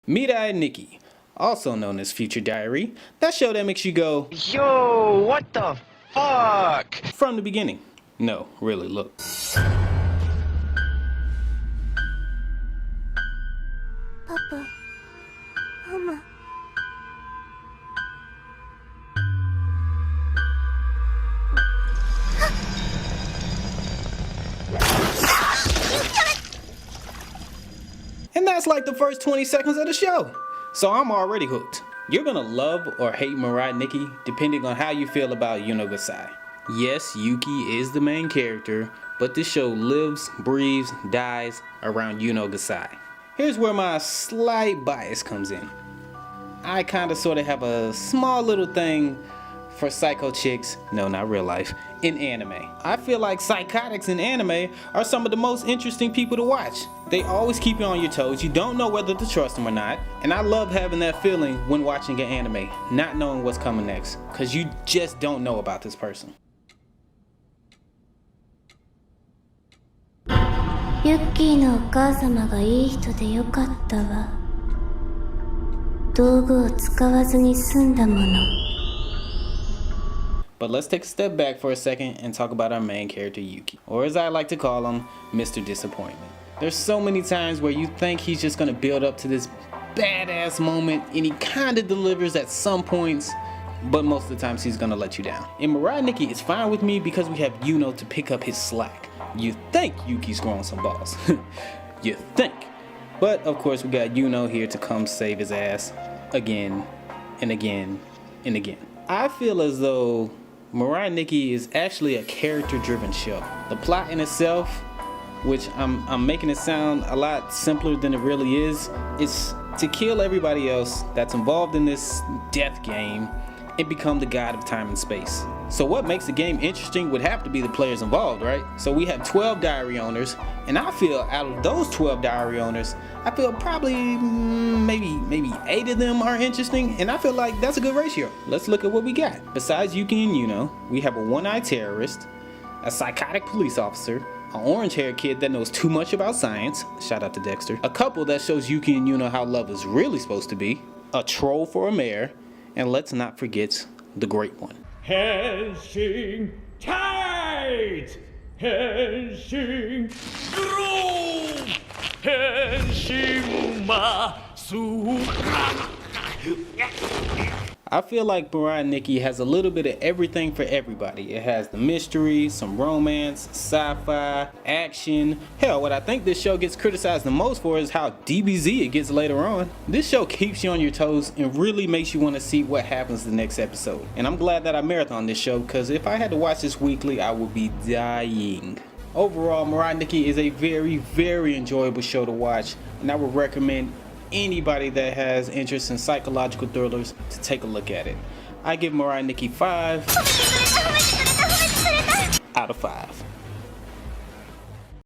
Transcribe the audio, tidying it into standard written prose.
Mirai Nikki, also known as Future Diary, that show that makes you go, Yo, what the fuck? from the beginning. No, really, look. Papa, Mama. And that's like the first 20 seconds of the show. So I'm already hooked. You're gonna love or hate Mirai Nikki depending on how you feel about Yuno Gasai. Yes, Yuki is the main character, but this show lives, breathes, dies around Yuno Gasai. Here's where my slight bias comes in. I kinda sorta have a small little thing for psycho chicks, no, not real life, in anime. I feel like psychotics in anime are some of the most interesting people to watch. They always keep you on your toes, you don't know whether to trust them or not, and I love having that feeling when watching an anime, not knowing what's coming next, cause you just don't know about this person. ユッキーのお母様がいい人でよかったわ。道具を使わずに済んだもの。 But let's take a step back for a second and talk about our main character Yuki, or as I like to call him, Mr. Disappointment. There's so many times where you think he's just gonna build up to this badass moment and he kinda delivers at some points, but most of the times he's gonna let you down. In Mirai Nikki, it's fine with me because we have Yuno to pick up his slack. You think Yuki's growing some balls. You think. But of course we got Yuno here to come save his ass again and again and again. I feel as though Mirai Nikki is actually a character-driven show. The plot in itself, which I'm making it sound a lot simpler than it really is, it's to kill everybody else that's involved in this death game and become the god of time and space. So what makes the game interesting would have to be the players involved, right? So we have 12 diary owners, and I feel out of those 12 diary owners, I feel probably maybe 8 of them are interesting, and I feel like that's a good ratio. Let's look at what we got. Besides Yuki and Yuno, we have a one-eyed terrorist, a psychotic police officer, an orange-haired kid that knows too much about science, shout out to Dexter, a couple that shows Yuki and Yuno how love is really supposed to be, a troll for a mayor, and let's not forget the great one. Henshin tight! Henshin grow! Henshin masu! I feel like Mirai Nikki has a little bit of everything for everybody. It has the mystery, some romance, sci-fi, action. Hell, what I think this show gets criticized the most for is how DBZ it gets later on. This show keeps you on your toes and really makes you want to see what happens the next episode. And I'm glad that I marathoned this show because if I had to watch this weekly, I would be dying. Overall, Mirai Nikki is a very, very enjoyable show to watch, and I would recommend anybody that has interest in psychological thrillers to take a look at it. I give Mirai Nikki 5 out of 5.